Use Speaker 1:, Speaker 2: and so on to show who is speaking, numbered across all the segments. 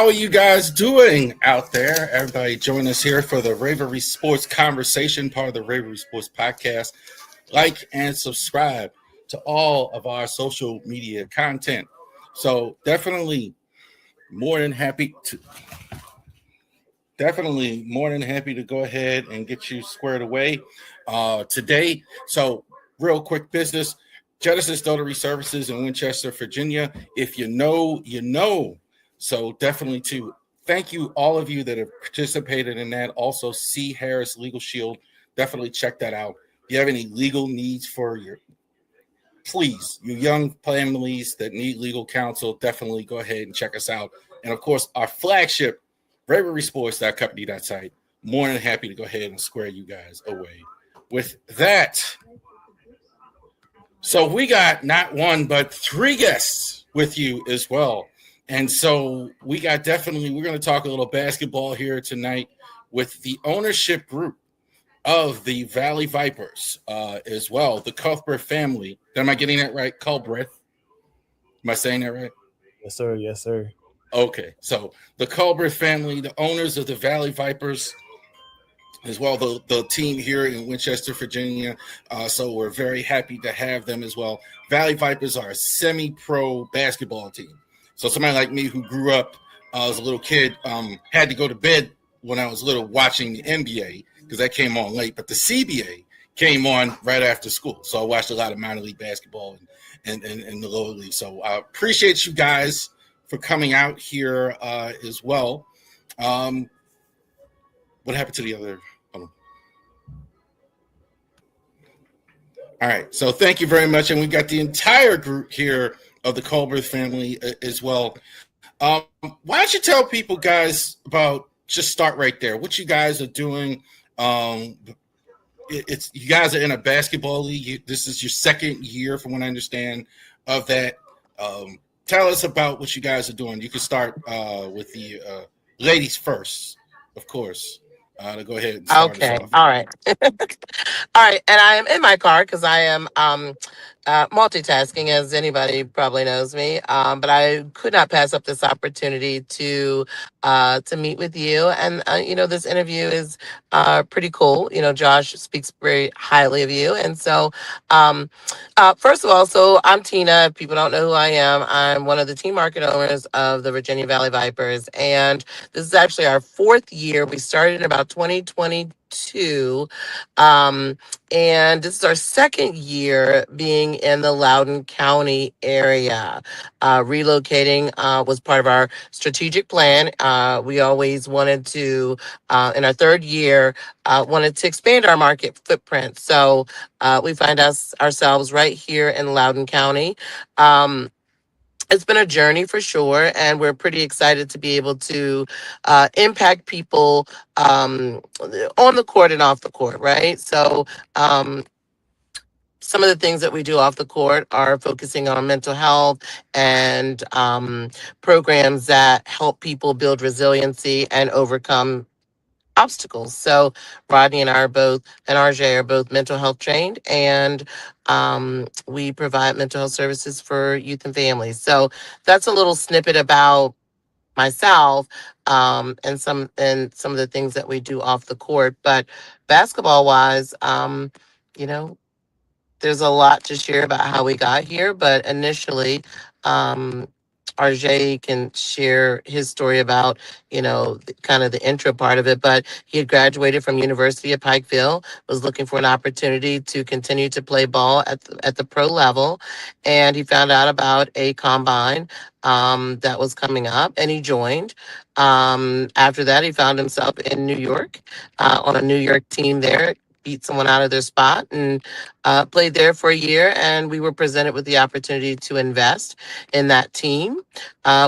Speaker 1: How are you guys doing out there? Everybody join us here for the RAVORI Sports Conversation, part of the RAVORI Sports Podcast. Like and subscribe to all of our social media content. So more than happy to go ahead and get you squared away today. So real quick business, Genesis Notary Services in Winchester, Virginia. If you know, you know. So definitely to thank you, all of you that have participated in that. Also, C. Harris Legal Shield. Definitely check that out. If you have any legal needs for your young families that need legal counsel, definitely go ahead and check us out. And of course, our flagship, RAVORISports.company.site. More than happy to go ahead and square you guys away with that. So we got not one, but three guests with you as well. And so we're going to talk a little basketball here tonight with the ownership group of the Valley Vipers as well, the Cuthbert family. Am I getting that right? Calbreaths. Am I saying that right?
Speaker 2: Yes, sir. Yes, sir.
Speaker 1: Okay. So the Calbreaths family, the owners of the Valley Vipers, as well, the team here in Winchester, Virginia. So we're very happy to have them as well. Valley Vipers are a semi-pro basketball team. So somebody like me who grew up as a little kid had to go to bed when I was little watching the NBA because that came on late. But the CBA came on right after school. So I watched a lot of minor league basketball and the lower league. So I appreciate you guys for coming out here as well. What happened to the other? Hold on. All right. So thank you very much. And we got the entire group here of the Calbreaths family as well. Why don't you tell people, guys, about just start right there, what you guys are doing. You guys are in a basketball league. This is your second year, from what I understand, of that. Tell us about what you guys are doing. You can start with the ladies first, of course. To go ahead and start
Speaker 3: Okay.
Speaker 1: us off.
Speaker 3: All right. All right. And I am in my car because I am multitasking, as anybody probably knows me. But I could not pass up this opportunity to meet with you. And, this interview is pretty cool. Josh speaks very highly of you. And so, first of all, so I'm Tina. If people don't know who I am, I'm one of the team market owners of the Virginia Valley Vipers. And this is actually our fourth year. We started in about 2022. And this is our second year being in the Loudoun County area. Relocating was part of our strategic plan. We always wanted to, in our third year, wanted to expand our market footprint. So we find ourselves right here in Loudoun County. It's been a journey for sure, and we're pretty excited to be able to impact people on the court and off the court, right? So some of the things that we do off the court are focusing on mental health and programs that help people build resiliency and overcome obstacles. So Rodney and RJ are both mental health trained, and we provide mental health services for youth and families. So that's a little snippet about myself and some of the things that we do off the court. But basketball wise, there's a lot to share about how we got here. But initially, RJ can share his story about, kind of the intro part of it. But he had graduated from University of Pikeville, was looking for an opportunity to continue to play ball at the pro level. And he found out about a combine that was coming up, and he joined. After that, he found himself in New York on a New York team there, beat someone out of their spot, and played there for a year. And we were presented with the opportunity to invest in that team,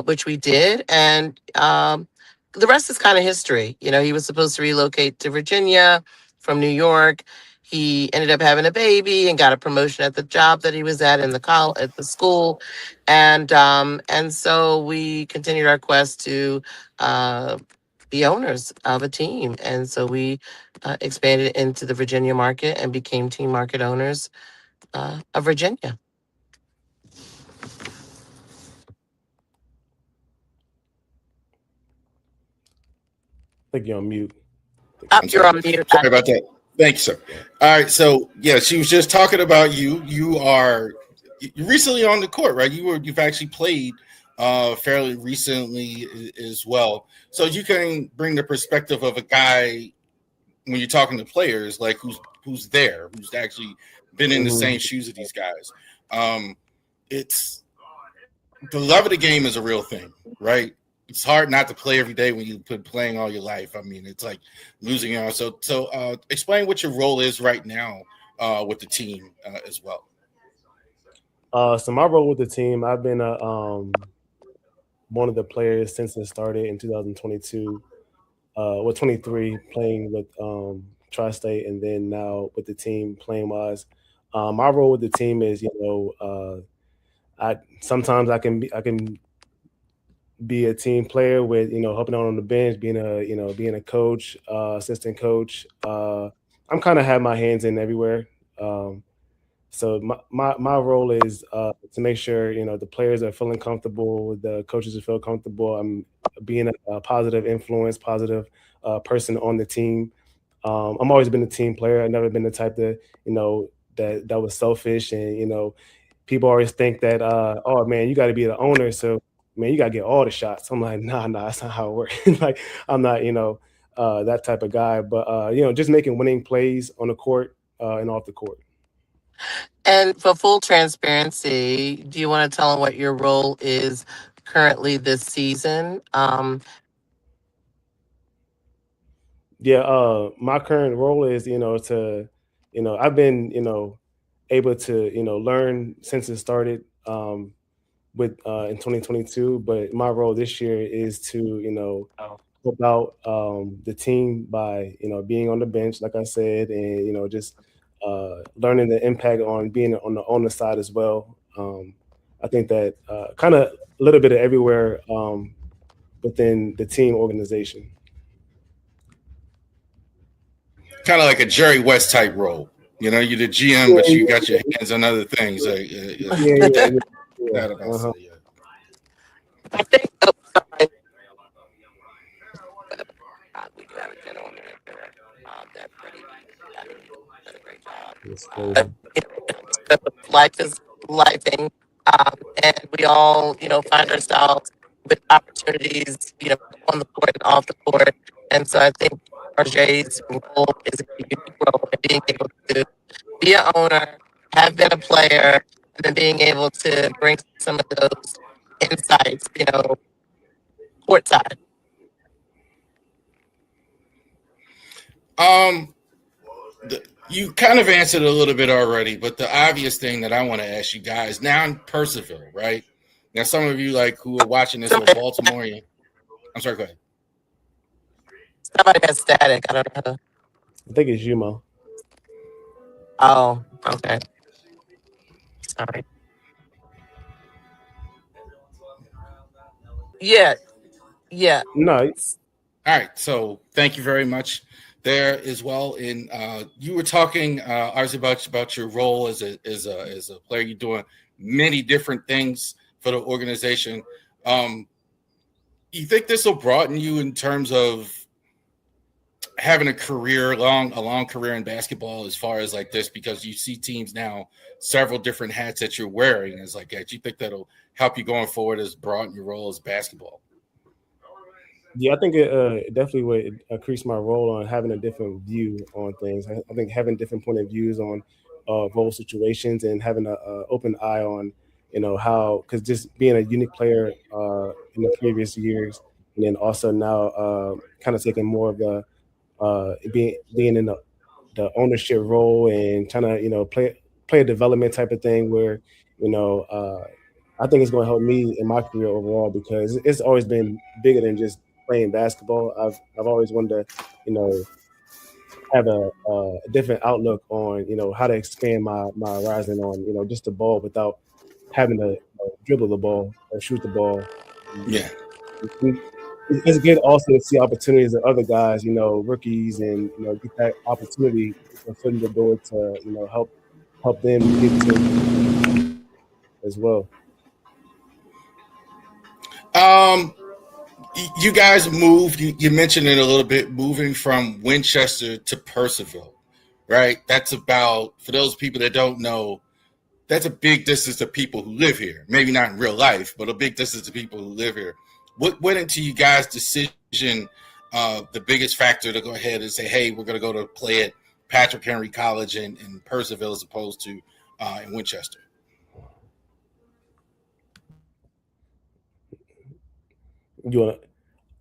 Speaker 3: which we did. And the rest is kind of history. He was supposed to relocate to Virginia from New York. He ended up having a baby and got a promotion at the job that he was at in at the school, and so we continued our quest to be owners of a team, and so we expanded into the Virginia market and became team market owners of Virginia.
Speaker 2: think you're on mute.
Speaker 3: You're on mute.
Speaker 1: Sorry about that. Thank you, sir. All right. So yeah, she was just talking about you. You're recently on the court, right? You've actually played fairly recently as well. So you can bring the perspective of a guy when you're talking to players, like who's there, who's actually been in the same shoes of these guys. It's the love of the game is a real thing, right? It's hard not to play every day when you've been playing all your life. I mean, it's like losing your own. So explain what your role is right now with the team as well.
Speaker 2: So my role with the team, I've been one of the players since it started in 2022. 23, playing with Tri-State, and then now with the team playing wise. My role with the team is, I sometimes I can be a team player with, helping out on the bench, being a coach, assistant coach. I'm kind of have my hands in everywhere. So my role is to make sure, the players are feeling comfortable, the coaches are feel comfortable. I'm being a positive influence, positive person on the team. I'm always been a team player. I've never been the type that, that was selfish, and, people always think that, oh man, you got to be the owner. So man, you got to get all the shots. I'm like, nah, that's not how it works. Like, I'm not, that type of guy, but, just making winning plays on the court and off the court.
Speaker 3: And for full transparency, do you want to tell them what your role is currently this season?
Speaker 2: Yeah, my current role is, I've been, able to, learn since it started with in 2022, but my role this year is to, help out the team by, being on the bench, like I said, and, just learning the impact on being on the owner side as well. I think that kind of a little bit of everywhere within the team organization.
Speaker 1: Kind of like a Jerry West type role. You're the GM, but you got your hands on other things.
Speaker 2: Yeah.
Speaker 3: I think. Oh, sorry. We do have a gentleman there. That pretty. Did a great job. Life is lifing, and we all, find ourselves with opportunities, on the court and off the court. And so I think RJ's role is a unique role in being able to be an owner, have been a player, and then being able to bring some of those insights, courtside.
Speaker 1: You kind of answered a little bit already, but the obvious thing that I want to ask you guys now in Purcellville, right? Now, some of you who are watching this with Baltimorean. I'm sorry, go ahead.
Speaker 3: Somebody has static. I don't know.
Speaker 2: I think it's you, Mo.
Speaker 3: Oh, okay. Sorry. Yeah.
Speaker 2: No.
Speaker 1: All right. So thank you very much there as well. And you were talking, Arz, about your role as a player. You're doing many different things for the organization. You think this will broaden you in terms of having a long career in basketball as far as like this, because you see teams now, several different hats that you're wearing as like that. Do you think that'll help you going forward as broaden your role as basketball?
Speaker 2: Yeah, I think it definitely would increase my role on having a different view on things. I think having different point of views on role situations and having an open eye on, how, because just being a unique player in the previous years, and then also now kind of taking more of the being in the ownership role and trying to, play a development type of thing where, I think it's going to help me in my career overall, because it's always been bigger than just playing basketball. I've always wanted to, have a different outlook on, how to expand my horizon on, just the ball without having to dribble the ball or shoot the ball.
Speaker 1: Yeah.
Speaker 2: It's good also to see opportunities that other guys, rookies, and get that opportunity to foot in the door to help them get to as well.
Speaker 1: You guys moved. You mentioned it a little bit, moving from Winchester to Purcellville, right? That's about, for those people that don't know, that's a big distance to people who live here. Maybe not in real life, but a big distance to people who live here. What went into you guys' decision? The biggest factor to go ahead and say, "Hey, we're going to go to play at Patrick Henry College in Purcellville as opposed to in Winchester."
Speaker 2: You want?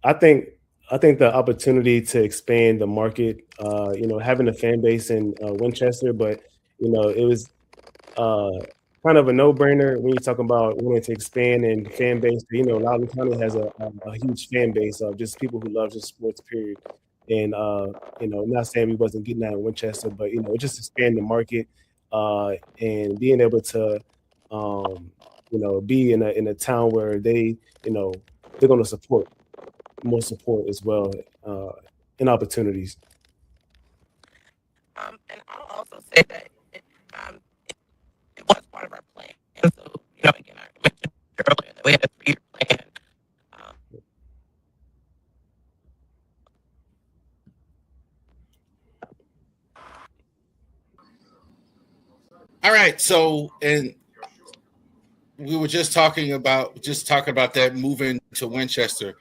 Speaker 2: I think the opportunity to expand the market, having a fan base in Winchester, but it was kind of a no-brainer when you're talking about wanting to expand and fan base. Loudoun County has a huge fan base of just people who love just sports, period. And not saying we wasn't getting that in Winchester, but just expand the market and being able to be in a town where they're going to support more support as well and opportunities.
Speaker 3: And I'll also say that it was part of our plan. And so, again, I mentioned earlier that we had a 3-year plan.
Speaker 1: All right, so and we were just talking about that moving to Winchester,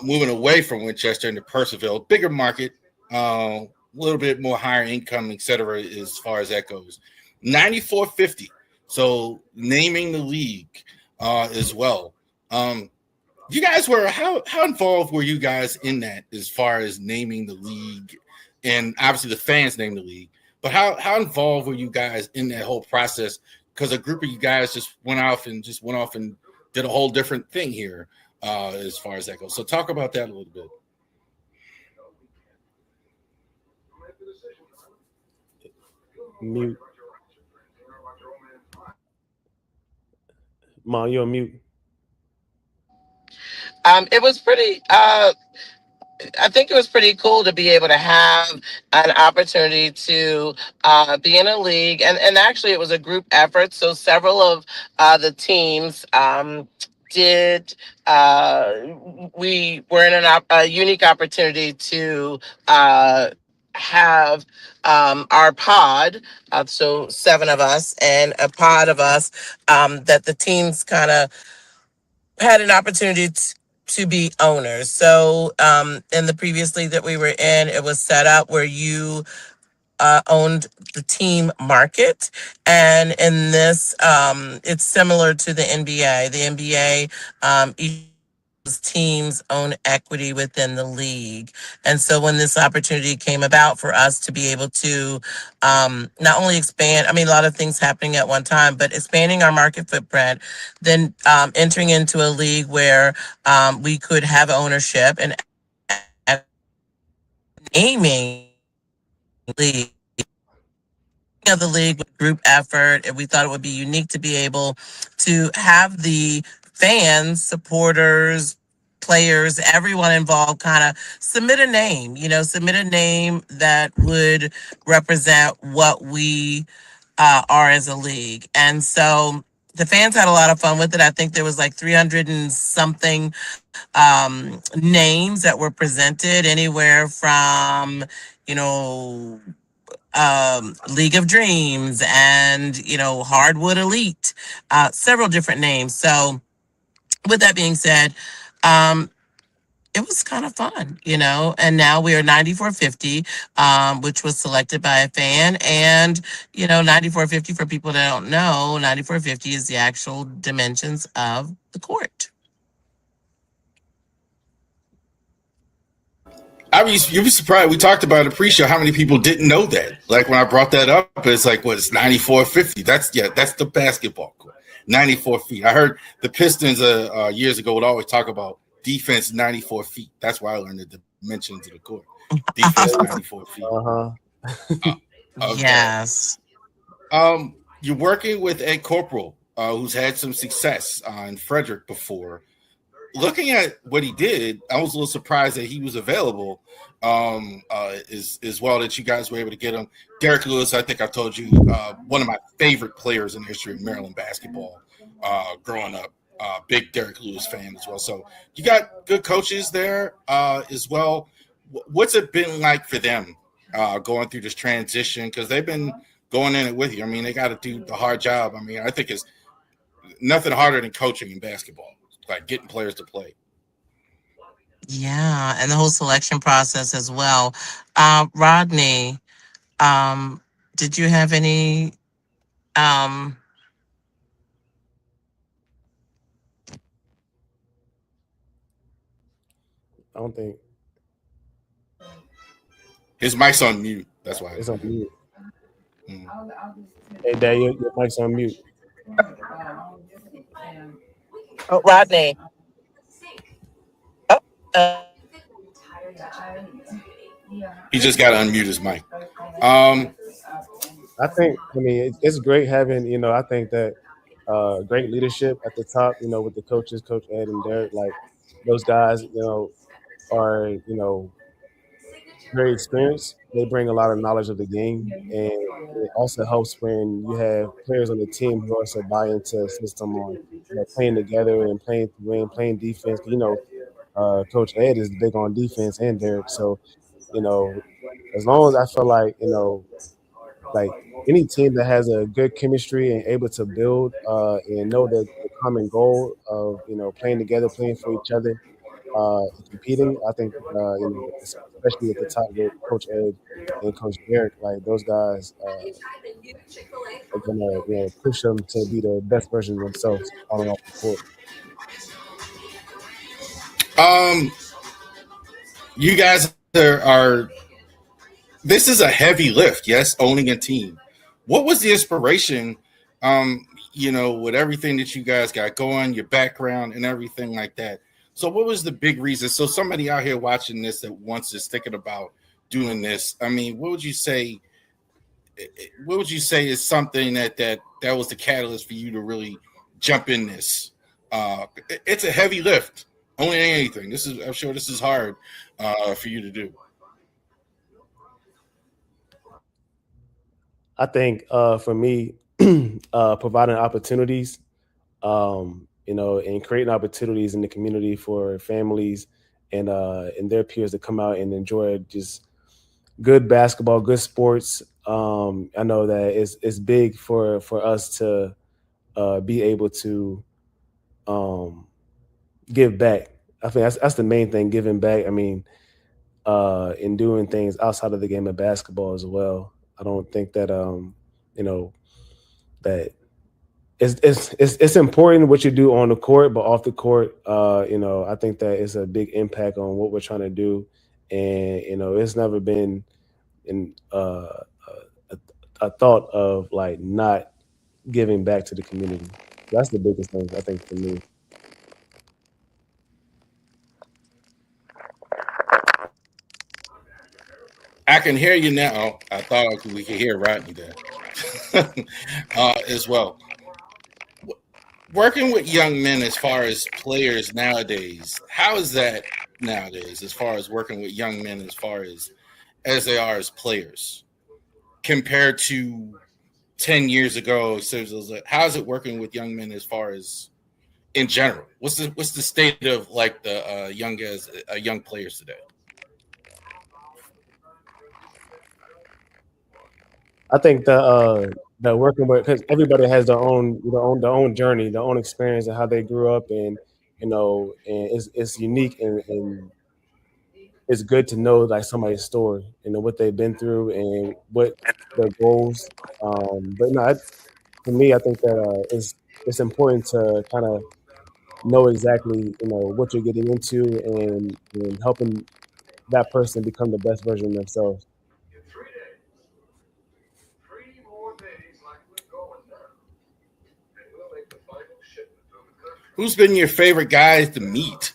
Speaker 1: moving away from Winchester into Purcellville, bigger market, a little bit more higher income, etc. As far as that goes. 9450. So naming the league as well. You guys were how involved were you guys in that as far as naming the league, and obviously the fans named the league, but how involved were you guys in that whole process? Because a group of you guys just went off and did a whole different thing here as far as that goes. So talk about that a little bit.
Speaker 2: Mute. Ma, you're on mute.
Speaker 3: It was pretty. I think it was pretty cool to be able to have an opportunity to be in a league, and actually it was a group effort. So several of the teams did. We were in a unique opportunity to have our pod, so 7 of us, and a pod of us that the teams kind of had an opportunity to be owners. So in the previous league that we were in, it was set up where you owned the team market. And in this, it's similar to the NBA. The NBA, each teams own equity within the league. And so when this opportunity came about for us to be able to not only expand, a lot of things happening at one time, but expanding our market footprint, then entering into a league where we could have ownership and naming league of the league with group effort, and we thought it would be unique to be able to have the fans, supporters, players, everyone involved kind of submit a name that would represent what we are as a league. And so the fans had a lot of fun with it. I think there was like 300 and something names that were presented, anywhere from League of Dreams and Hardwood Elite, several different names. So with that being said, it was kind of fun, and now we are 9450, which was selected by a fan. And 9450, for people that don't know, 9450 is the actual dimensions of the court.
Speaker 1: You'd be surprised. We talked about it pre-show how many people didn't know that. Like when I brought that up, it's like, it's 9450. That's the basketball court. 94 feet. I heard the Pistons years ago would always talk about defense 94 feet. That's why I learned the dimensions of the court. Defense 94 feet.
Speaker 3: Okay. Yes.
Speaker 1: You're working with Ed Corporal, who's had some success in Frederick before. Looking at what he did, I was a little surprised that he was available as well, that you guys were able to get him. Derek Lewis, I think I told you, one of my favorite players in the history of Maryland basketball growing up. big Derek Lewis fan as well. So you got good coaches there as well. What's it been like for them going through this transition? Because they've been going in it with you. I mean, they got to do the hard job. I mean, I think it's nothing harder than coaching in basketball, like getting players to play.
Speaker 3: Yeah, and the whole selection process as well. Rodney, did you have any? Um,
Speaker 2: I don't think
Speaker 1: His mic's on mute. That's why.
Speaker 2: it's on mute.
Speaker 1: Mm.
Speaker 2: Hey, Dad, your mic's on mute.
Speaker 3: oh, Rodney. Oh,
Speaker 1: He just got to unmute his mic.
Speaker 2: I mean, it's great having, I think that great leadership at the top, with the coaches, Coach Ed and Derek, like those guys, are, very experienced. They bring a lot of knowledge of the game, and it also helps when you have players on the team who also buy into a system on, playing together and playing to win, playing defense. Coach Ed is big on defense and Derek. So, you know, as long as I feel like, like any team that has a good chemistry and able to build and know the common goal of, playing together, playing for each other, and competing, I think, especially at the top with Coach Ed and Coach Derek, like those guys are gonna, push them to be the best version of themselves on and off the court.
Speaker 1: You guys are this is a heavy lift, yes, owning a team. What was the inspiration, with everything that you guys got going, your background and everything like that? So what was the big reason? So somebody out here watching this that wants is thinking about doing this. I mean, what would you say is something that was the catalyst for you to really jump in this? It's a heavy lift. Owning anything. I'm sure this is hard for you to do.
Speaker 2: I think for me, providing opportunities, and creating opportunities in the community for families and their peers to come out and enjoy just good basketball, good sports. I know that it's big for us to be able to give back. I think that's the main thing, giving back. I mean, in doing things outside of the game of basketball as well. I don't think that that it's important what you do on the court, but off the court, I think that it's a big impact on what we're trying to do, and it's never been in a thought of like not giving back to the community. That's the biggest thing I think for me.
Speaker 1: I can hear you now. I thought we could hear Rodney there as well. Working with young men as far as players nowadays, how is that nowadays as far as working with young men as far as they are as players compared to 10 years ago? So how is it working with young men as far as in general? What's the state of like the young players today?
Speaker 2: I think that working with, because everybody has their own journey, their own experience, and how they grew up, and and it's unique, and it's good to know like somebody's story, what they've been through and what their goals. But no, for me, I think that it's important to kind of know exactly what you're getting into, and helping that person become the best version of themselves.
Speaker 1: Who's been your favorite guys to meet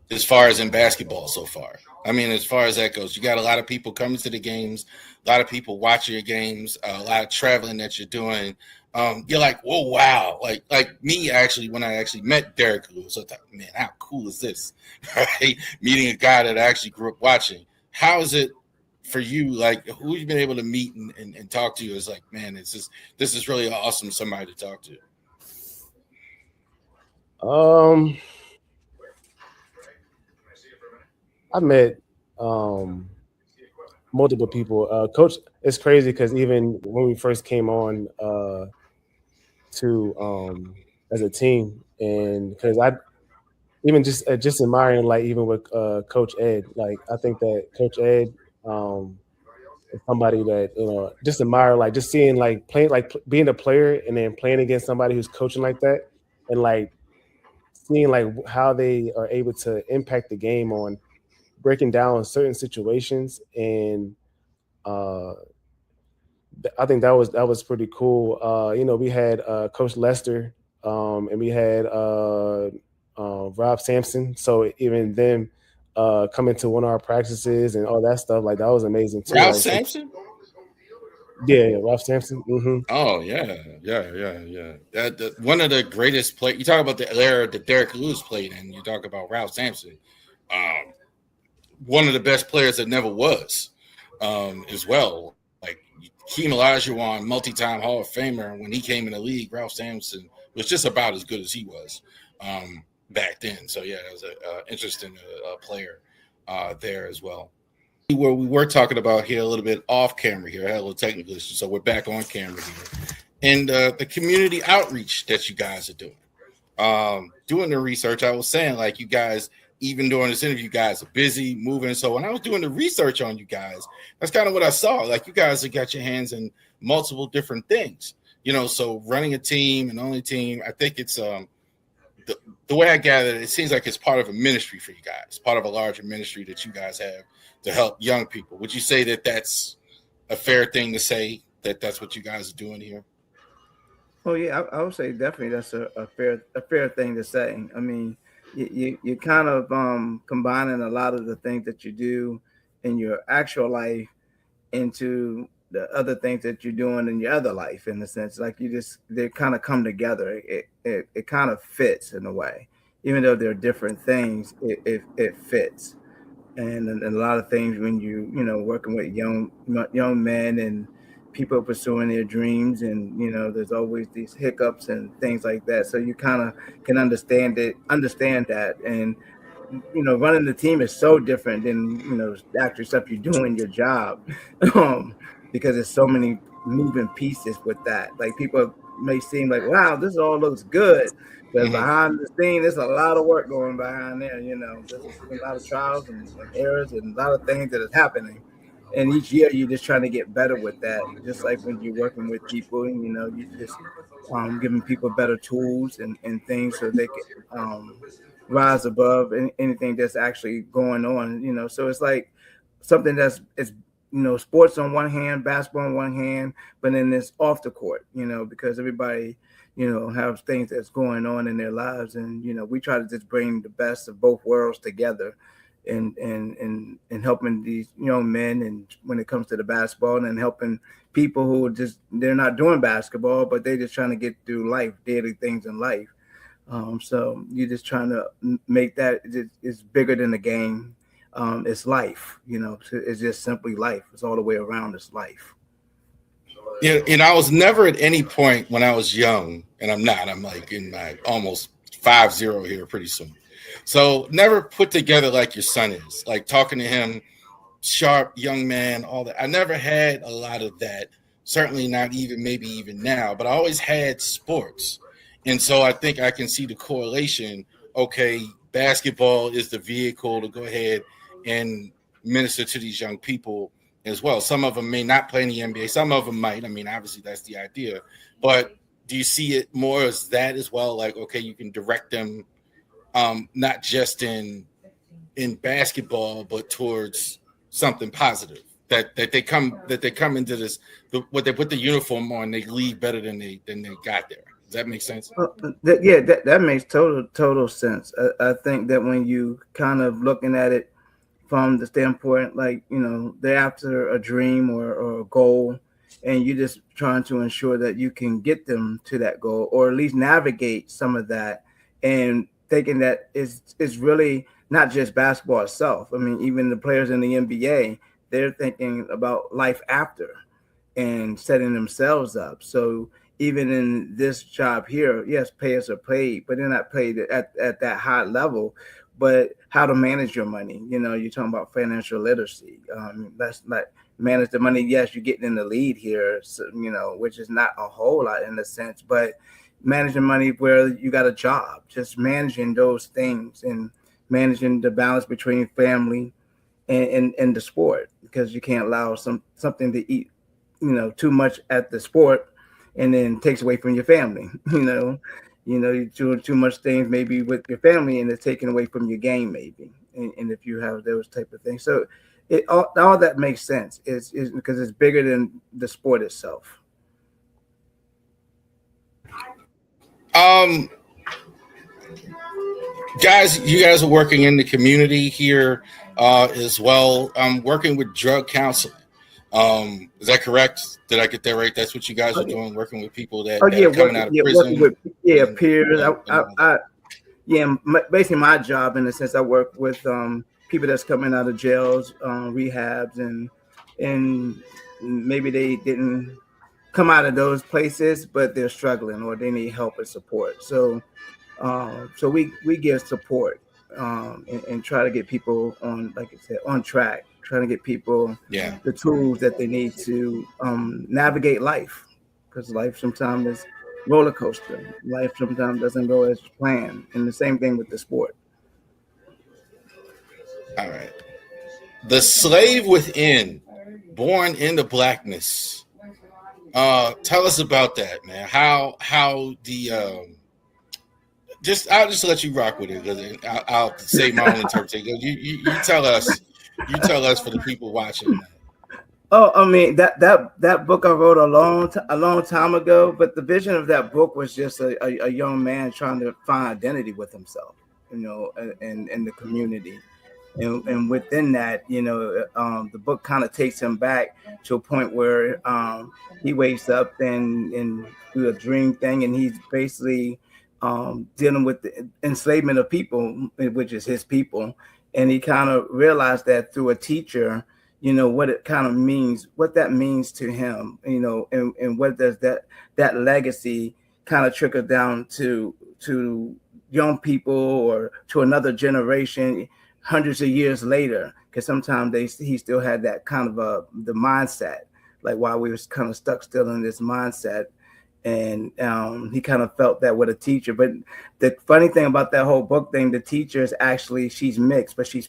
Speaker 1: as far as in basketball so far? I mean, as far as that goes, you got a lot of people coming to the games, a lot of people watching your games, a lot of traveling that you're doing. You're like, whoa, wow. Like me, actually, when I actually met Derek Lewis, I thought, man, how cool is this? Right? Meeting a guy that I actually grew up watching. How is it for you? Like, who you've been able to meet and talk to is like, man, this is really awesome somebody to talk to.
Speaker 2: Um, I met um multiple people. Coach, it's crazy because even when we first came on to as a team, and because I even just admiring like even with Coach Ed, like I think that Coach Ed is somebody that just admire, like just seeing like playing like being a player and then playing against somebody who's coaching like that, and like seeing like how they are able to impact the game on breaking down certain situations. And uh I think that was pretty cool. We had Coach Lester, and we had Rob Sampson. So even them coming to one of our practices and all that stuff, like that was amazing too.
Speaker 1: Ralph
Speaker 2: Like,
Speaker 1: Sampson?
Speaker 2: yeah, Rob Sampson.
Speaker 1: Oh yeah. That one of the greatest play. You talk about the era that Derek Lewis played in. You talk about Ralph Sampson, um, one of the best players that never was, as well. Like Keem Olajuwon, multi-time Hall of Famer. When he came in the league, Ralph Sampson was just about as good as he was back then. So yeah, it was an interesting player there as well. Where we were talking about here a little bit off camera here. I had a little technical issue, so we're back on camera here. And the community outreach that you guys are doing the research. I was saying, like, you guys, even during this interview, you guys are busy moving. So when I was doing the research on you guys, that's kind of what I saw. Like, you guys have got your hands in multiple different things, so running a team and only team, I think it's the way I gather it seems like it's part of a ministry for you guys, part of a larger ministry that you guys have to help young people. Would you say that that's a fair thing to say, that that's what you guys are doing here?
Speaker 4: Oh yeah, I would say definitely that's a fair thing to say. I mean, you kind of combining a lot of the things that you do in your actual life into the other things that you're doing in your other life, in the sense like they kind of come together. It kind of fits in a way, even though they're different things. It fits. And a lot of things when working with young men and people pursuing their dreams, and there's always these hiccups and things like that, so you kind of can understand that. And running the team is so different than the actual stuff you do in your job, um, because there's so many moving pieces with that. Like, people may seem like, wow, this all looks good, but
Speaker 1: Mm-hmm.
Speaker 4: behind the scene, there's a lot of work going behind there. There's a lot of trials and errors and a lot of things that is happening. And each year, you're just trying to get better with that. Just like when you're working with people, and you just giving people better tools and things so they can rise above anything that's actually going on. So it's like something it's sports on one hand, basketball on one hand, but then it's off the court, because everybody have things that's going on in their lives. And we try to just bring the best of both worlds together and helping these young men, and when it comes to the basketball, and helping people who they're not doing basketball, but they're just trying to get through life, daily things in life. So you're just trying to make that it's bigger than the game. It's life, it's just simply life. It's all the way around. It's life.
Speaker 1: Yeah, and I was never at any point when I was young, and I'm like in my almost 50 here pretty soon. So never put together like your son is, like talking to him, sharp young man, all that. I never had a lot of that. Certainly not maybe even now, but I always had sports. And so I think I can see the correlation. Okay, basketball is the vehicle to go ahead and minister to these young people as well. Some of them may not play in the NBA. Some of them might. I mean, obviously that's the idea. But do you see it more as that as well? Like, okay, you can direct them not just in basketball, but towards something positive. That they come into this, what they put the uniform on, they leave better than they got there. Does that make sense?
Speaker 4: That makes total sense. I think that when you kind of looking at it from the standpoint, like, they're after a dream or a goal, and you're just trying to ensure that you can get them to that goal, or at least navigate some of that, and thinking that it's really not just basketball itself. I mean, even the players in the NBA, they're thinking about life after and setting themselves up. So even in this job here, yes, payers are paid, but they're not paid at that high level. But how to manage your money, you're talking about financial literacy. That's not manage the money. Yes, you're getting in the lead here, so, which is not a whole lot in a sense, but managing money where you got a job, just managing those things and managing the balance between family and the sport, because you can't allow something to eat, too much at the sport and then takes away from your family. You're doing too much things maybe with your family and it's taken away from your game maybe. And if you have those type of things, so all that makes sense is because it's bigger than the sport itself.
Speaker 1: Guys, you guys are working in the community here as well. Working with drug counseling. Is that correct? Did I get that right? That's what you guys are doing, working with people that, that are coming out of prison.
Speaker 4: Working with peers. Basically my job in a sense, I work with people that's coming out of jails, rehabs, and maybe they didn't come out of those places, but they're struggling or they need help and support. So we give support and try to get people on, like I said, on track, trying to get people the tools that they need to navigate life, because life sometimes is roller coaster. Life sometimes doesn't go as planned, and the same thing with the sport.
Speaker 1: All right. The Slave Within, Born into Blackness. Tell us about that, man. How the I'll just let you rock with it, because I'll say my own interpretation. You tell us. You tell us for the people watching.
Speaker 4: Oh, I mean that book I wrote a long time ago, but the vision of that book was just a young man trying to find identity with himself, and the community. And within that, the book kind of takes him back to a point where he wakes up and do a dream thing, and he's basically dealing with the enslavement of people, which is his people. And he kind of realized that through a teacher, what it kind of means, what that means to him, and what does that legacy kind of trickle down to young people or to another generation hundreds of years later, because sometimes he still had that kind of the mindset, like while we was kind of stuck still in this mindset. And he kind of felt that with a teacher. But the funny thing about that whole book thing, the teacher is actually, she's mixed, but she's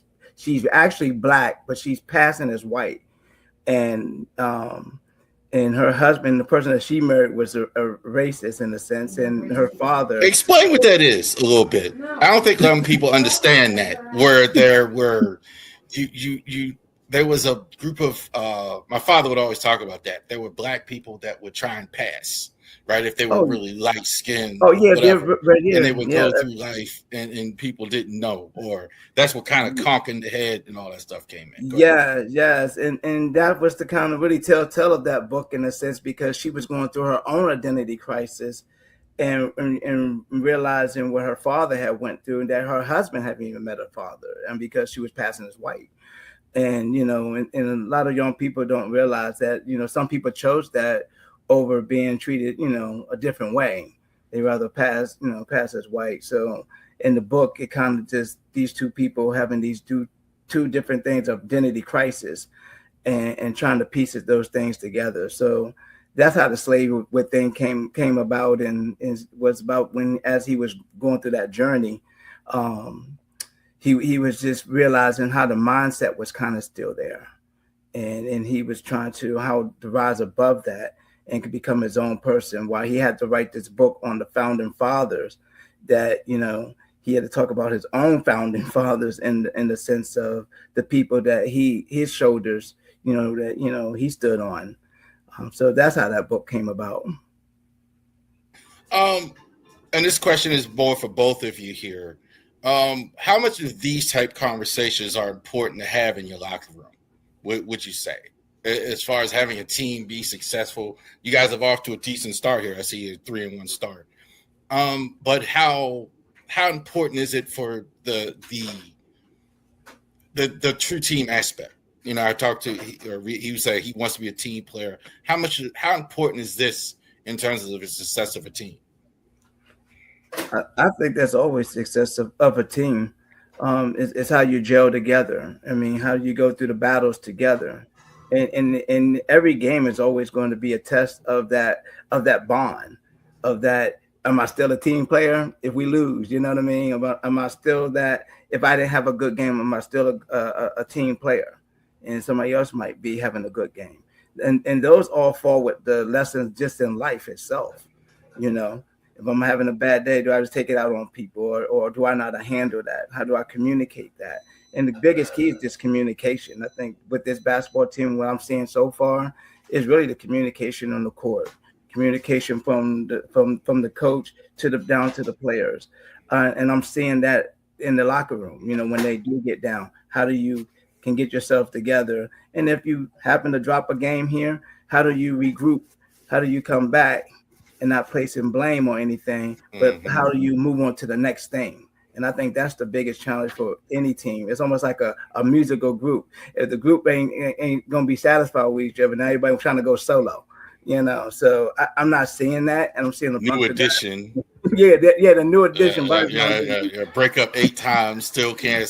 Speaker 4: actually Black, but she's passing as white. And her husband, the person that she married, was a racist in a sense, and her father.
Speaker 1: Explain what that is a little bit. I don't think some people understand that. Where there were there was a group of my father would always talk about that. There were Black people that would try and pass, right? If they were really light skinned, and they would go through life and people didn't know, or that's what kind of conking the head and all that stuff came in.
Speaker 4: Yes. And that was the kind of really telltale of that book in a sense, because she was going through her own identity crisis and realizing what her father had went through, and that her husband hadn't even met her father, and because she was passing as white. And, and a lot of young people don't realize that, some people chose that over being treated, a different way. They rather pass as white. So in the book, it kind of just these two people having these two different things of identity crisis and trying to piece those things together. So that's how the Slave Within came about, and was about when, as he was going through that journey, he was just realizing how the mindset was kind of still there, and he was trying to rise above that and could become his own person. While he had to write this book on the founding fathers, that he had to talk about his own founding fathers in the sense of the people that his shoulders he stood on. So that's how that book came about.
Speaker 1: And this question is more for both of you here. How much of these type conversations are important to have in your locker room? Would you say, as far as having a team be successful? You guys are off to a decent start here. I see a 3-1 start. But how important is it for the true team aspect? I talked to he was saying he wants to be a team player. How important is this in terms of the success of a team?
Speaker 4: I think that's always success of a team. It's how you gel together. I mean, how you go through the battles together, and every game is always going to be a test of that bond, of that. Am I still a team player if we lose? You know what I mean? Am I still that? If I didn't have a good game, am I still a team player? And somebody else might be having a good game, and those all fall with the lessons just in life itself. You know, if I'm having a bad day, do I just take it out on people, or do I know how to handle that? How do I communicate that? And the biggest key is just communication. I think with this basketball team, what I'm seeing so far is really the communication on the court, communication from the coach down to the players, and I'm seeing that in the locker room. You know, when they do get down, how do you can get yourself together? And if you happen to drop a game here, how do you regroup? How do you come back? And not placing blame or anything, but how do you move on to the next thing? And I think that's the biggest challenge for any team. It's almost like a musical group. If the group ain't gonna be satisfied with each other, now everybody's trying to go solo, you know. So I'm not seeing that, and I'm seeing a
Speaker 1: new addition.
Speaker 4: The new addition.
Speaker 1: Break up 8 times, still can't.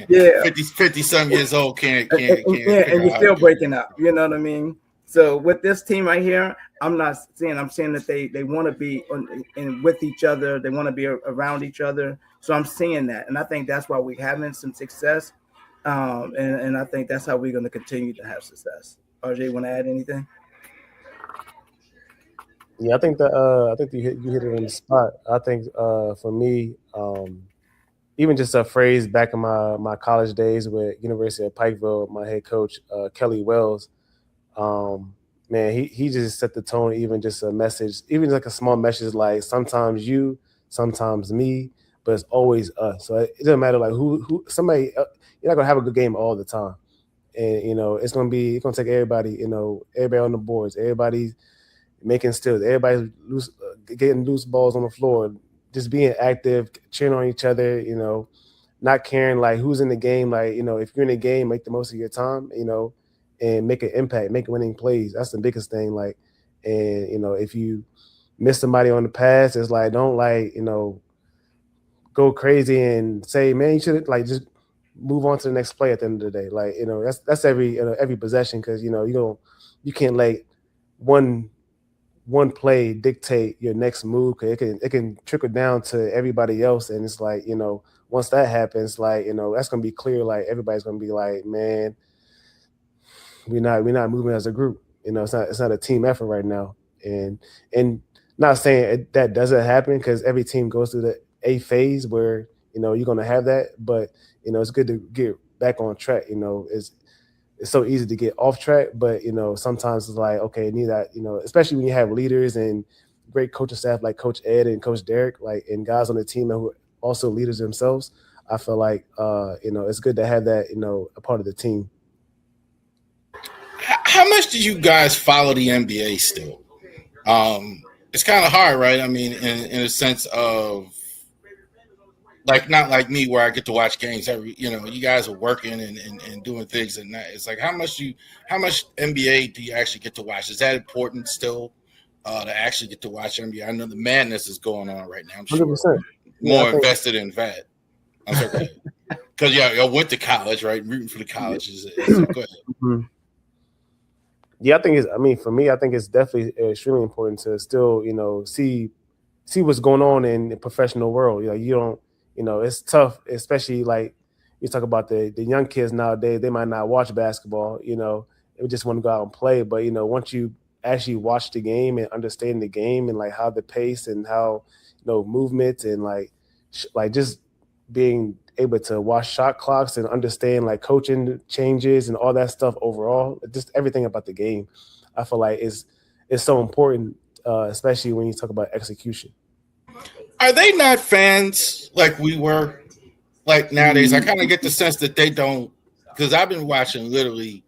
Speaker 4: Yeah,
Speaker 1: 50 some years old can't.
Speaker 4: Yeah, and you're still breaking up. You know what I mean? So with this team right here, I'm seeing that they want to be with each other. They want to be around each other. So I'm seeing that. And I think that's why we're having some success. And I think that's how we're going to continue to have success. RJ, want to add anything?
Speaker 2: Yeah, I think you hit it on the spot. I think for me, even just a phrase back in my college days with University of Pikeville, my head coach, Kelly Wells, man, he just set the tone. Even just a message, even like a small message, like sometimes you, sometimes me, but it's always us. So it doesn't matter like who somebody. You're not gonna have a good game all the time, and it's gonna take everybody. Everybody on the boards, everybody making steals, everybody getting loose balls on the floor, just being active, cheering on each other. Not caring like who's in the game. Like if you're in the game, make the most of your time. And make an impact, make winning plays. That's the biggest thing. Like, and if you miss somebody on the pass, it's like don't go crazy and say, man, you should just move on to the next play at the end of the day. Like, that's every possession, because you can't let one play dictate your next move, because it can trickle down to everybody else, and it's like once that happens, like that's gonna be clear. Like everybody's gonna be like, man, we're not moving as a group. It's not a team effort right now. And not saying that doesn't happen, because every team goes through the A phase where you're going to have that. But it's good to get back on track. It's so easy to get off track, but sometimes it's like, okay, need that. Especially when you have leaders and great coaching staff like Coach Ed and Coach Derek, like, and guys on the team who are also leaders themselves. I feel like it's good to have that a part of the team.
Speaker 1: How much do you guys follow the NBA still? It's kind of hard, right? I mean, in a sense of like, not like me where I get to watch games every, you guys are working and doing things, and that. It's like, how much NBA do you actually get to watch? Is that important still to actually get to watch NBA? I know the madness is going on right now. I'm sure
Speaker 2: 100%.
Speaker 1: more invested in that. I'm sorry, because I went to college, right? Rooting for the colleges. So go ahead.
Speaker 2: Mm-hmm. Yeah, for me, I think it's definitely extremely important to still, see what's going on in the professional world. You don't, it's tough, especially like you talk about the young kids nowadays. They might not watch basketball, they just want to go out and play. But, once you actually watch the game and understand the game and like how the pace and how, movements and like just being able to watch shot clocks and understand like coaching changes and all that stuff overall, just everything about the game, I feel like is so important, especially when you talk about execution.
Speaker 1: Are they not fans like we were? Like nowadays, I kind of get the sense that they don't, because I've been watching literally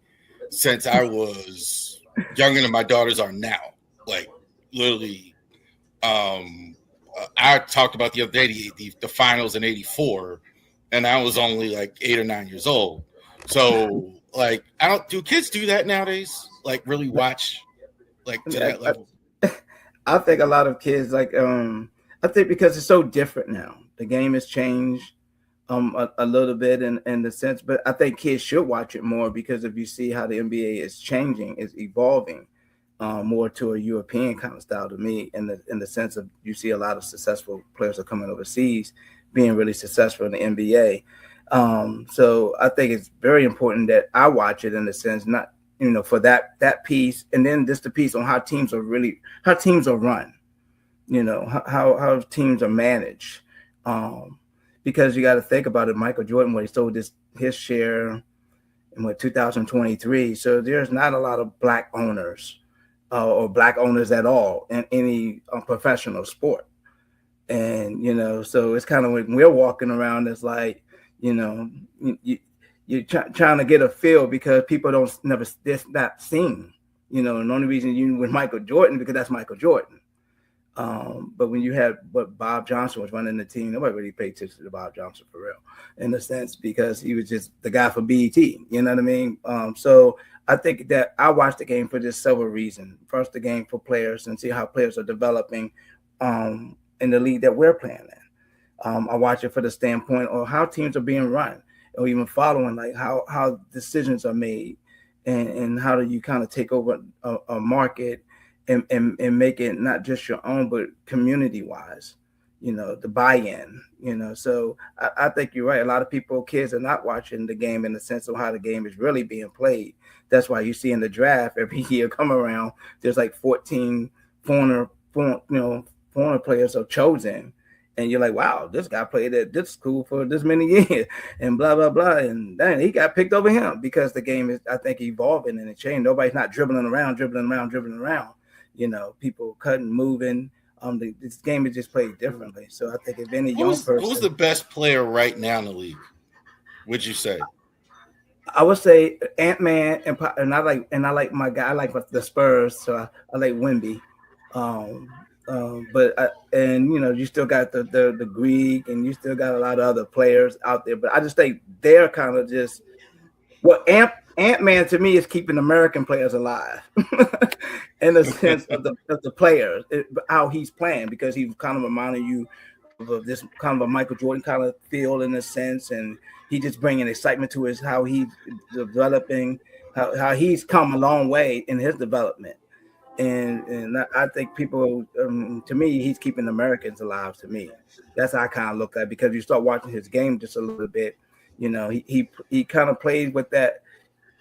Speaker 1: since I was younger than my daughters are now. Like literally, I talked about the other day the finals in '84. And I was only like 8 or 9 years old. So like, do kids do that nowadays? Like really watch like to that level?
Speaker 4: I think a lot of kids like I think because it's so different now. The game has changed a little bit in the sense, but I think kids should watch it more because if you see how the NBA is changing, it's evolving more to a European kind of style to me in the sense of you see a lot of successful players are coming overseas being really successful in the NBA. So I think it's very important that I watch it in the sense, not, for that piece, and then just the piece on how teams are run, how teams are managed. Because you got to think about it, Michael Jordan, when he sold his share in 2023. So there's not a lot of black owners or black owners at all in any professional sport. And, so it's kind of when we're walking around, it's like, you're trying to get a feel because people it's not seen, and the only reason you with Michael Jordan, because that's Michael Jordan. But when you had what Bob Johnson was running the team, nobody really paid attention to Bob Johnson for real, in a sense, because he was just the guy for BET. You know what I mean? So I think that I watch the game for just several reasons. First, the game for players and see how players are developing in the league that we're playing in. I watch it for the standpoint of how teams are being run, or even following, like how decisions are made, and how do you kind of take over a market and make it not just your own, but community wise, the buy-in, so I think you're right. A lot of kids are not watching the game in the sense of how the game is really being played. That's why you see in the draft every year come around, there's like 14 foreign players are chosen. And you're like, wow, this guy played at this school for this many years and blah, blah, blah. And then he got picked over him because the game is, I think, evolving and it changed. Nobody's not dribbling around. People cutting, moving. This game is just played differently. So I think if any young person.
Speaker 1: Who's the best player right now in the league, would you say?
Speaker 4: I would say Ant-Man, and I like my guy. I like the Spurs, so I like Wemby. You still got the Greek, and you still got a lot of other players out there. But I just think they're kind of just Ant-Man to me is keeping American players alive in the sense of the players, how he's playing, because he's kind of reminding you of this kind of a Michael Jordan kind of feel in a sense, and he just bringing excitement to how he's developing, how he's come a long way in his development. And I think people, to me, he's keeping Americans alive. To me, that's how I kind of look at it, because you start watching his game just a little bit. He kind of plays with the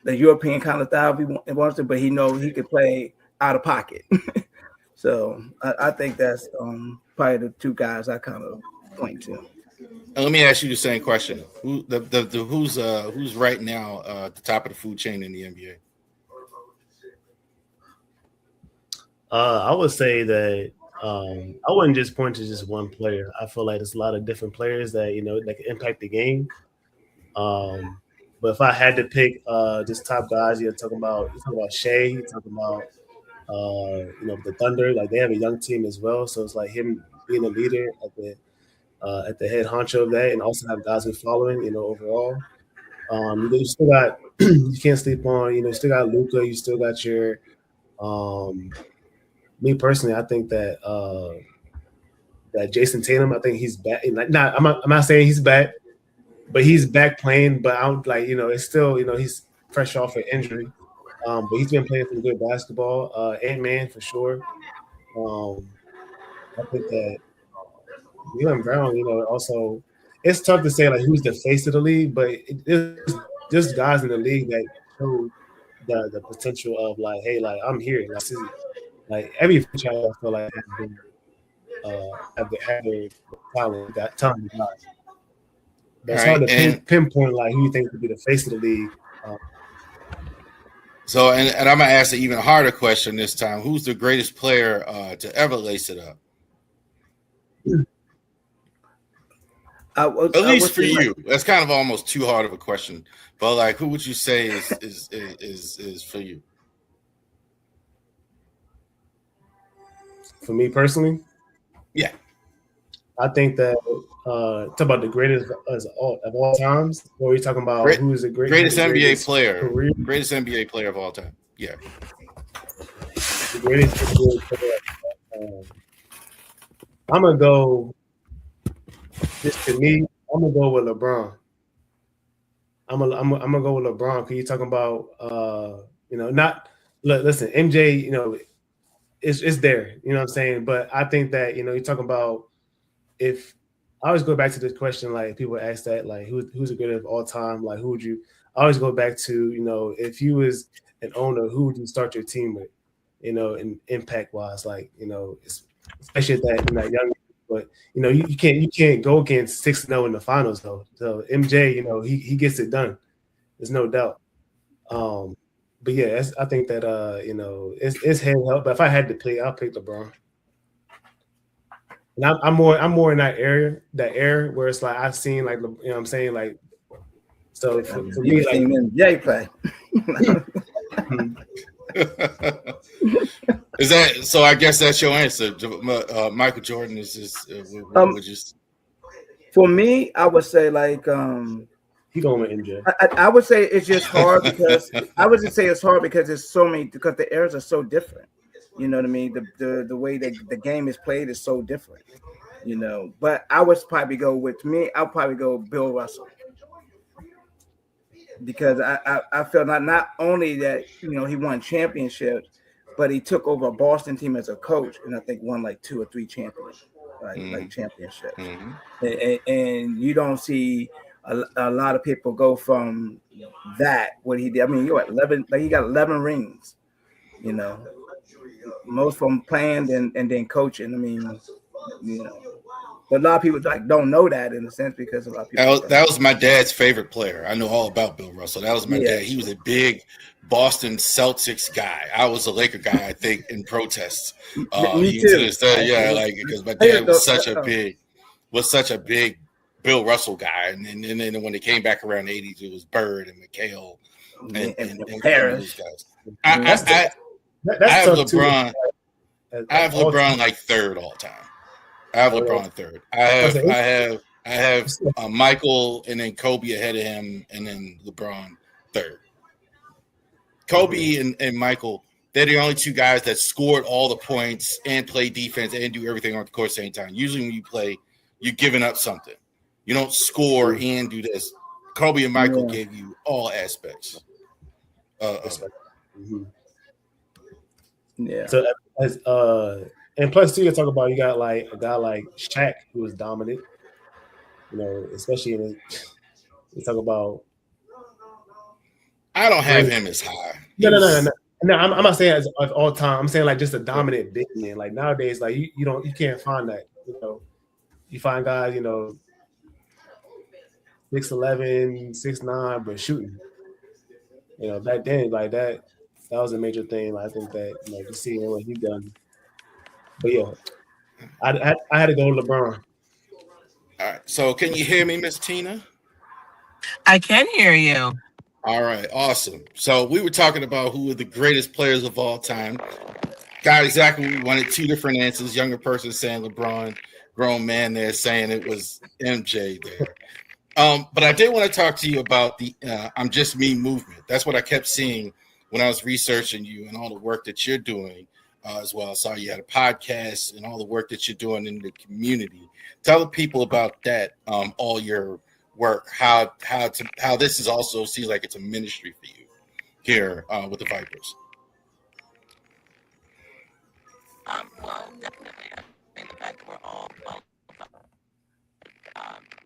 Speaker 4: European kind of style he wants to, but he knows he can play out of pocket. So I think that's probably the two guys I kind of point to.
Speaker 1: And let me ask you the same question: who's right now at the top of the food chain in the NBA?
Speaker 2: I would say that I wouldn't just point to just one player. I feel like there's a lot of different players that that can impact the game. But if I had to pick just top guys, you're talking about Shea, you're talking about the Thunder. Like, they have a young team as well, so it's like him being a leader at the head honcho of that, and also have guys who are following. Overall, you still got you can't sleep on. You still got Luka. You still got your. Me personally, I think that that Jason Tatum, I think he's back. I'm not saying he's back, but he's back playing. But I'm like, it's still, he's fresh off an injury. But he's been playing some good basketball. Ant-Man for sure. I think that Jaylen Brown, also, it's tough to say like who's the face of the league, but there's guys in the league that show the potential of like, hey, like, I'm here. Like every franchise, I feel like have their talent, that talented guys. But it's hard to pinpoint like who you think would be the face of the league.
Speaker 1: So, and I'm gonna ask an even harder question this time: who's the greatest player to ever lace it up? At least for you. That's kind of almost too hard of a question. But like, who would you say is for you?
Speaker 2: For me personally,
Speaker 1: yeah,
Speaker 2: I think that talk about the greatest of all times, or are you talking about who's the
Speaker 1: greatest NBA player, greatest NBA player of all time? Yeah,
Speaker 2: the greatest NBA player of all I'm gonna go. Just to me, I'm gonna go with LeBron. I'm gonna go with LeBron because you're talking about not listen, MJ, it's there, you know what I'm saying? But I think that, you're talking about if I always go back to this question, like people ask that, like who's the greatest of all time, like who would you I always go back to, if you was an owner, who would you start your team with, and impact wise, like, especially at that young. But you can't go against 6-0 in the finals though. So MJ, he gets it done. There's no doubt. But yeah, I think that it's handheld. But if I had to pick, I'll pick LeBron. And I'm more in that area where it's like I've seen, like, what I'm saying, like, so for me, like,
Speaker 4: seen MJ play.
Speaker 1: Is that so? I guess that's your answer. Michael Jordan is just.
Speaker 4: For me, I would say like
Speaker 2: he going with MJ.
Speaker 4: I would say it's just hard because there's so many, because the eras are so different. You know what I mean? The way that the game is played is so different. But I would probably go I'll probably go Bill Russell. Because I feel not only that he won championships, but he took over a Boston team as a coach, and I think won like 2 or 3 championships, right? Like championships. And you don't see a lot of people go from that what he did. I mean, you're at 11, like he got 11 rings. Most from playing and then coaching. I mean, but a lot of people like don't know that in a sense because a lot of people.
Speaker 1: That was my dad's favorite player. I know all about Bill Russell. That was my dad. He was a big Boston Celtics guy. I was a Laker guy, I think, in protests.
Speaker 4: Me too.
Speaker 1: Because my dad was such a big Bill Russell guy, and then when they came back around the '80s, it was Bird and McHale and Harris. Those guys. I have LeBron. I have LeBron like third all time. I have LeBron third. I have Michael and then Kobe ahead of him, and then LeBron third. Kobe and Michael, they're the only 2 guys that scored all the points and play defense and do everything on the court at the same time. Usually when you play, you're giving up something. You don't score and do this. Kobe and Michael gave you all aspects.
Speaker 4: Yeah.
Speaker 2: So as and plus too, you talk about, you got like a guy like Shaq who was dominant. Especially you talk about.
Speaker 1: I don't have him as high.
Speaker 2: No. I'm not saying as all time. I'm saying like just a dominant big man. Like nowadays, like you can't find that. You find guys 6'11", 6'9", but shooting. Back then, like that was a major thing. Like, I think that you see what he done. But yeah, I had to go with LeBron.
Speaker 1: All right. So can you hear me, Miss Tina?
Speaker 3: I can hear you.
Speaker 1: All right. Awesome. So we were talking about who are the greatest players of all time. Got exactly what we wanted. 2 different answers. Younger person saying LeBron, grown man there saying it was MJ there. But I did want to talk to you about the I'm Just Me movement. That's what I kept seeing when I was researching you and all the work that you're doing as well. I saw you had a podcast and all the work that you're doing in the community. Tell the people about that, all your work, how this is also seems like it's a ministry for you here with the Vipers.
Speaker 3: Well, definitely. I mean, the fact that we're all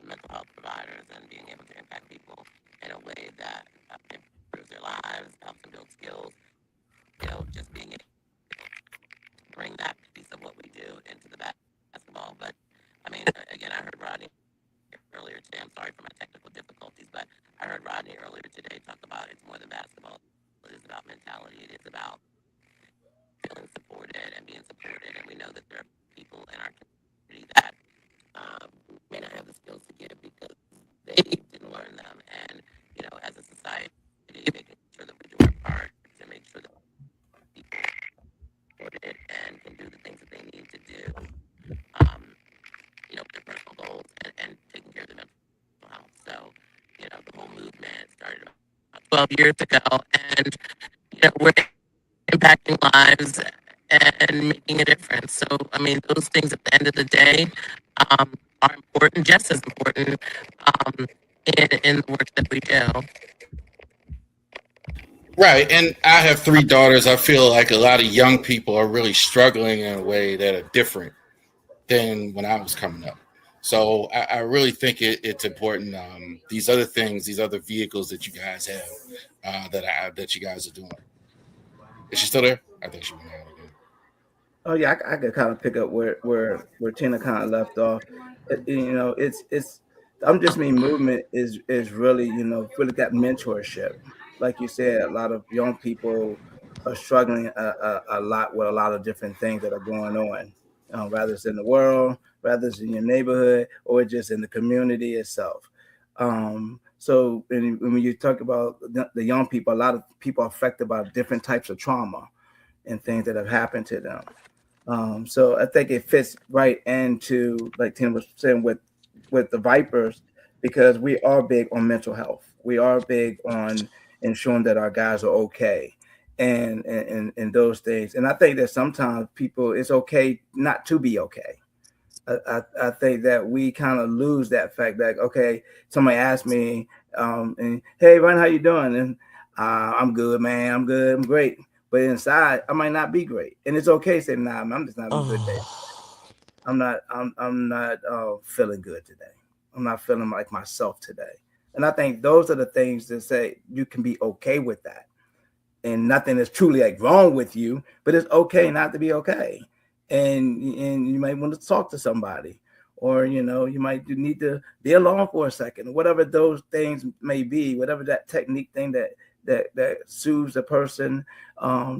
Speaker 3: mental health providers and being able to impact people in a way that improves their lives, helps them build skills, just being able to bring that piece of what we do into the basketball. But, I mean, again, I heard Rodney earlier today. I'm sorry for my technical difficulties, but I heard Rodney earlier today talk about it's more than basketball. It is about mentality. It is about feeling supported and being supported. And we know that there are people in our community that may not have the skills to give because they didn't learn them. And, as a society, making sure that we do our part to make sure that people are supported and can do the things that they need to do, their personal goals and taking care of their mental health. So, the whole movement started about 12 years ago, and, we're impacting lives and making a difference. So, I mean, those things at the end of the day are important, just as important um, in the work that we do.
Speaker 1: Right. And I have 3 daughters. I feel like a lot of young people are really struggling in a way that are different than when I was coming up. So I really think it's important. These other things, these other vehicles that you guys have, that you guys are doing. Is she still there? I think she went out again.
Speaker 4: Oh yeah, I could kind of pick up where Tina kind of left off. You know, it's I'm just mean movement is really, you know, really that mentorship. Like you said, a lot of young people are struggling a lot with a lot of different things that are going on, whether it's in the world, whether it's in your neighborhood, or just in the community itself. So when you talk about the young people, a lot of people are affected by different types of trauma and things that have happened to them. So I think it fits right into, like Tim was saying, with the Vipers, because we are big on mental health. We are big on ensuring that our guys are okay, and those things. And I think that sometimes people, it's okay not to be okay. I think that we kind of lose that fact that, okay, somebody asked me, and hey, Ryan, how you doing? And I'm good, man. I'm good. I'm great. But inside, I might not be great, and it's okay to say, "Nah, I'm just not a good day. I'm not feeling good today. I'm not feeling like myself today." And I think those are the things that say you can be okay with that, and nothing is truly like wrong with you, but it's okay not to be okay, and you might want to talk to somebody, or you know, you might need to be alone for a second, whatever those things may be, whatever that technique thing that soothes a person,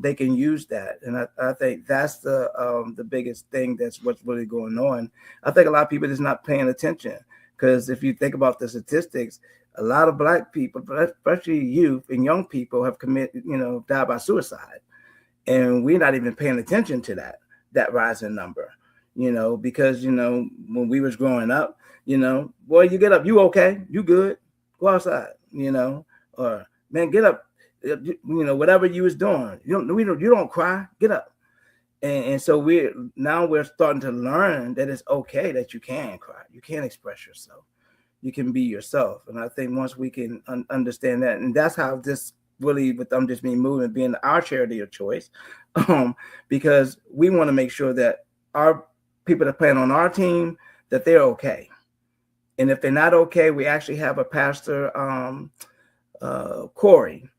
Speaker 4: they can use that. And I think that's the biggest thing, that's what's really going on. I think a lot of people is not paying attention, because if you think about the statistics, a lot of Black people, especially youth and young people, have died by suicide, and we're not even paying attention to that rising number, because when we was growing up, boy, you get up, you okay, you good, go outside, or man, get up, whatever you was doing, you don't cry, get up. And so we're starting to learn that it's okay, that you can cry, you can express yourself, you can be yourself. And I think once we can understand that, and that's how this really, with I'm Just Me Movement being our charity of choice, because we want to make sure that our people that play on our team, that they're okay. And if they're not okay, we actually have a pastor, Corey,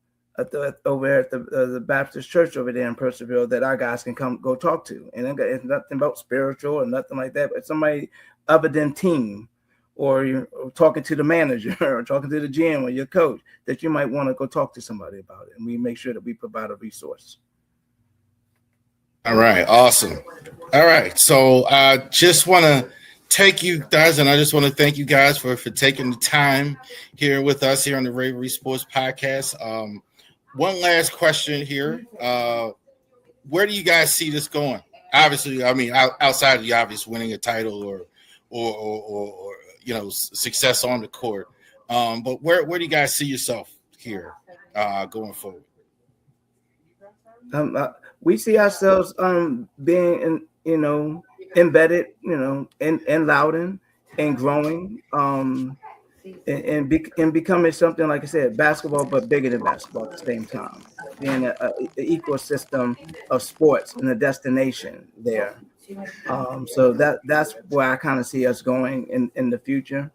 Speaker 4: over at the Baptist church over there in Purcellville, that our guys can go talk to. And it's nothing about spiritual or nothing like that, but somebody other than team, or you're talking to the manager or talking to the GM or your coach, that you might want to go talk to somebody about it. And we make sure that we provide a resource.
Speaker 1: All right. Awesome. All right. So I just want to take you guys, and I just want to thank you guys for taking the time here with us here on the RAVORI Sports Podcast. One last question here. Where do you guys see this going? Obviously, I mean, outside of the obvious winning a title or success on the court. But where do you guys see yourself here going forward?
Speaker 4: We see ourselves being embedded, in Loudon, and growing, and becoming something, like I said, basketball, but bigger than basketball at the same time, being an ecosystem of sports and a destination there. So that's where I kind of see us going in the future,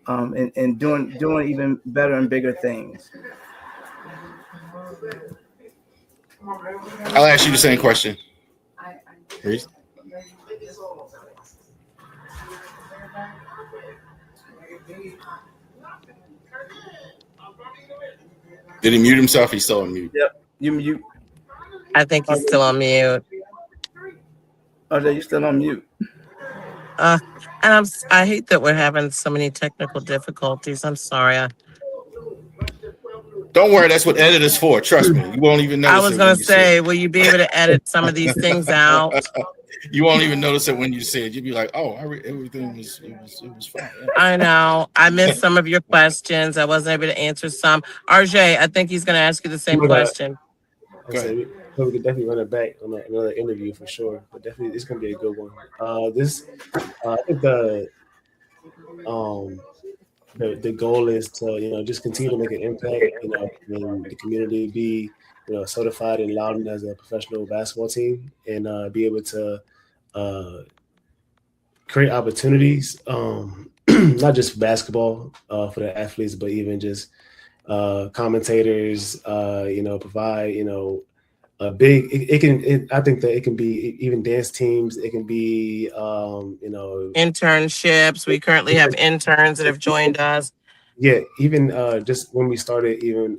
Speaker 4: and doing even better and bigger things.
Speaker 1: I'll ask you the same question. Reese? Did he mute himself? He's still on mute.
Speaker 4: Yep, you mute.
Speaker 3: I think he's still on mute.
Speaker 4: Oh, you still on mute.
Speaker 3: And I hate that we're having so many technical difficulties. I'm sorry.
Speaker 1: Don't worry, that's what edit is for. Trust me, you won't even notice.
Speaker 3: I was going to say, will you be able to edit some of these things out?
Speaker 1: You won't even notice it when you say it. You'd be like, "Oh, everything was fine." Yeah.
Speaker 3: I know. I missed some of your questions. I wasn't able to answer some. RJ, I think he's going to ask you the same question.
Speaker 2: I
Speaker 1: Go ahead.
Speaker 2: said we could definitely run it back on another interview for sure. But definitely, it's gonna be a good one. I think um, the goal is to just continue to make an impact, in the community, be certified in Loudon as a professional basketball team, and be able to uh, create opportunities, not just basketball for the athletes, but even just commentators. Provide a big. I think that it can be even dance teams. It can be
Speaker 3: Internships. We currently have interns that have joined us.
Speaker 2: yeah, even just when we started, even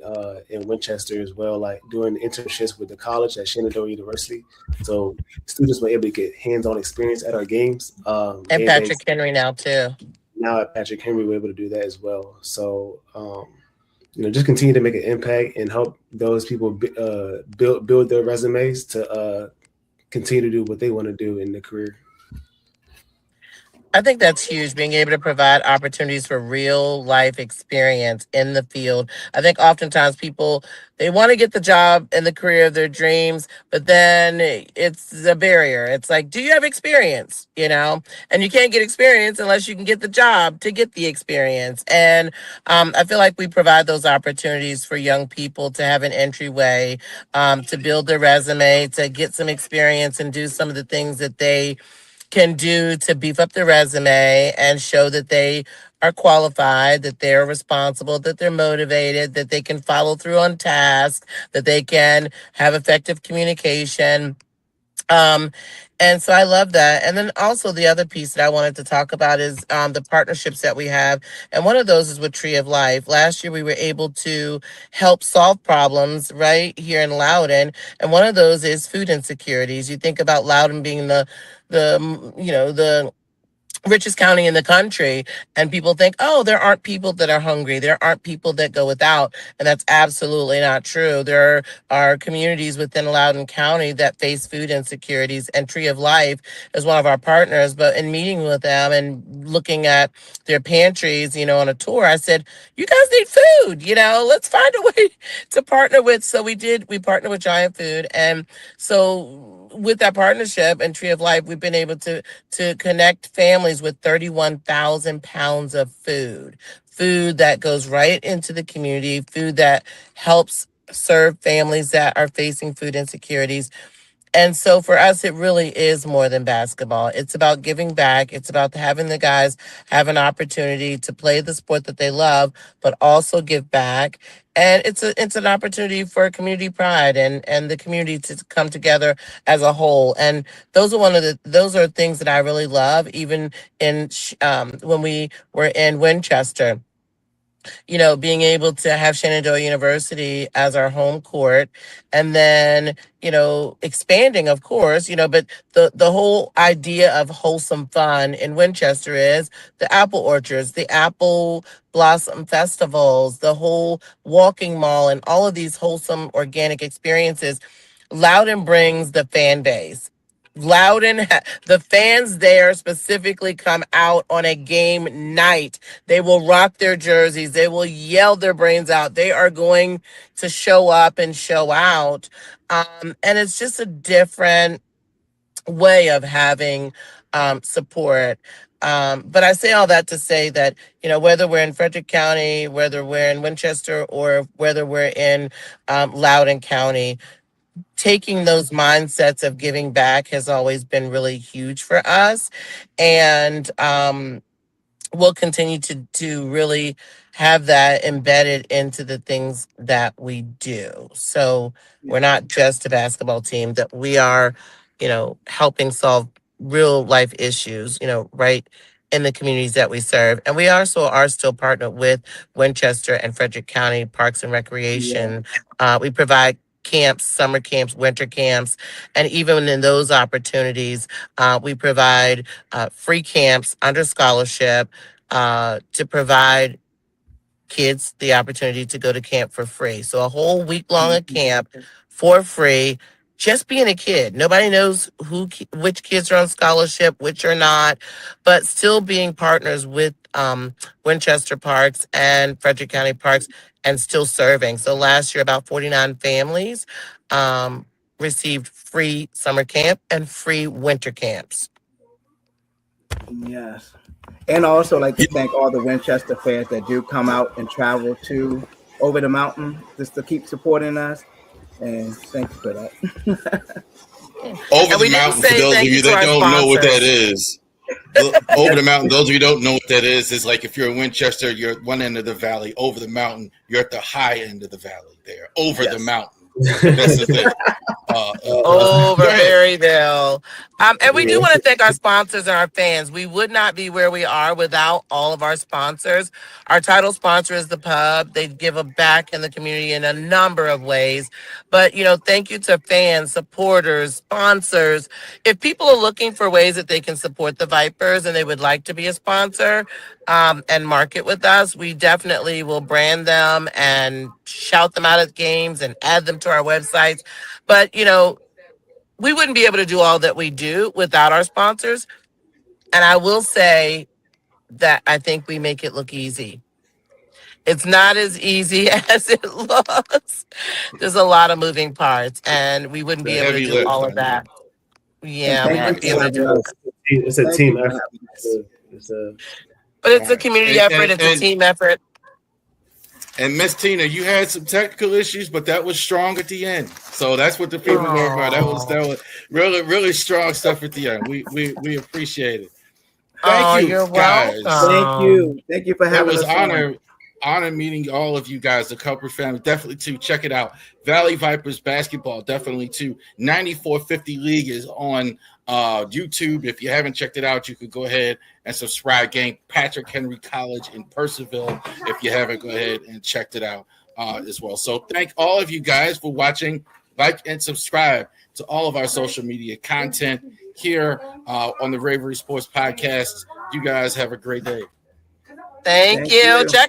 Speaker 2: in Winchester as well, like doing internships with the college at Shenandoah University, so students were able to get hands-on experience at our games.
Speaker 3: And
Speaker 2: Game days.
Speaker 3: Patrick Henry now too.
Speaker 2: Now at Patrick Henry, we're able to do that as well. So just continue to make an impact and help those people build their resumes to continue to do what they want to do in their career.
Speaker 3: I think that's huge, being able to provide opportunities for real life experience in the field. I think oftentimes people, they want to get the job and the career of their dreams, but then it's a barrier. It's like, do you have experience? And you can't get experience unless you can get the job to get the experience. And I feel like we provide those opportunities for young people to have an entryway, to build their resume, to get some experience and do some of the things that they can do to beef up their resume and show that they are qualified, that they're responsible, that they're motivated, that they can follow through on tasks, that they can have effective communication. Um, and so I love that. And then also the other piece that I wanted to talk about is the partnerships that we have. And one of those is with Tree of Life. Last year, we were able to help solve problems right here in Loudoun. And one of those is food insecurities. You think about Loudoun being the richest county in the country, and people think, oh, there aren't people that are hungry, there aren't people that go without, and that's absolutely not true. There are communities within Loudoun County that face food insecurities, and Tree of Life is one of our partners. But in meeting with them and looking at their pantries, on a tour, I said, you guys need food, let's find a way to partner with. So we partnered with Giant Food, and so with that partnership and Tree of Life, we've been able to connect families with 31,000 pounds of food that goes right into the community, food that helps serve families that are facing food insecurities. And so for us, it really is more than basketball. It's about giving back. It's about having the guys have an opportunity to play the sport that they love, but also give back. And it's an opportunity for community pride and the community to come together as a whole. And those are things that I really love. Even when we were in Winchester, being able to have Shenandoah University as our home court, and then, expanding, of course, but the whole idea of wholesome fun in Winchester is the apple orchards, the apple blossom festivals, the whole walking mall, and all of these wholesome organic experiences. Loudon brings the fan base. The fans there specifically come out on a game night. They will rock their jerseys. They will yell their brains out. They are going to show up and show out. And it's just a different way of having support. But I say all that to say that, whether we're in Frederick County, whether we're in Winchester, or whether we're in Loudoun County, taking those mindsets of giving back has always been really huge for us. And we'll continue to really have that embedded into the things that we do. So we're not just a basketball team, that we are, helping solve real life issues, right in the communities that we serve. And we also are still partnered with Winchester and Frederick County Parks and Recreation. We provide camps, summer camps, winter camps, and even in those opportunities, we provide free camps under scholarship to provide kids the opportunity to go to camp for free. So a whole week long of camp for free just being a kid. Nobody knows which kids are on scholarship, which are not, but still being partners with Winchester Parks and Frederick County Parks and still serving. So last year, about 49 families received free summer camp and free winter camps.
Speaker 4: Yes. And I also like to thank all the Winchester fans that do come out and travel to over the mountain just to keep supporting us. And thank you for that.
Speaker 1: Over the mountain, for those of you that don't know what that is. Over the mountain, those of you who don't know what that is like if you're in Winchester, you're at one end of the valley. Over the mountain, you're at the high end of the valley there. Over the mountain. That's the thing.
Speaker 3: Over Maryville. And we do want to thank our sponsors and our fans. We would not be where we are without all of our sponsors. Our title sponsor is the pub. They give back in the community in a number of ways. But, thank you to fans, supporters, sponsors. If people are looking for ways that they can support the Vipers and they would like to be a sponsor and market with us, we definitely will brand them and shout them out at games and add them to our websites. But, we wouldn't be able to do all that we do without our sponsors. And I will say that I think we make it look easy. It's not as easy as it looks. There's a lot of moving parts, and we wouldn't be able to do all of that. Yeah, we wouldn't be able to do it.
Speaker 2: It's a team effort.
Speaker 3: But it's a community effort. It's a team effort.
Speaker 1: And Miss Tina, you had some technical issues, but that was strong at the end. So that's what the people were about. That was really, really strong stuff at the end. We appreciate it. Thank you, guys.
Speaker 4: Thank you for having us.
Speaker 1: It was honor meeting all of you guys, the Calbreaths family. Definitely too. Check it out. Valley Vipers basketball. Definitely too. 9450 League is on YouTube. If you haven't checked it out, you could go ahead and subscribe. Game Patrick Henry College in Purcellville. If you haven't, go ahead and check it out as well. So thank all of you guys for watching. Like and subscribe to all of our social media content here on the RAVORI Sports Podcast. You guys have a great day.
Speaker 3: Thank you. Check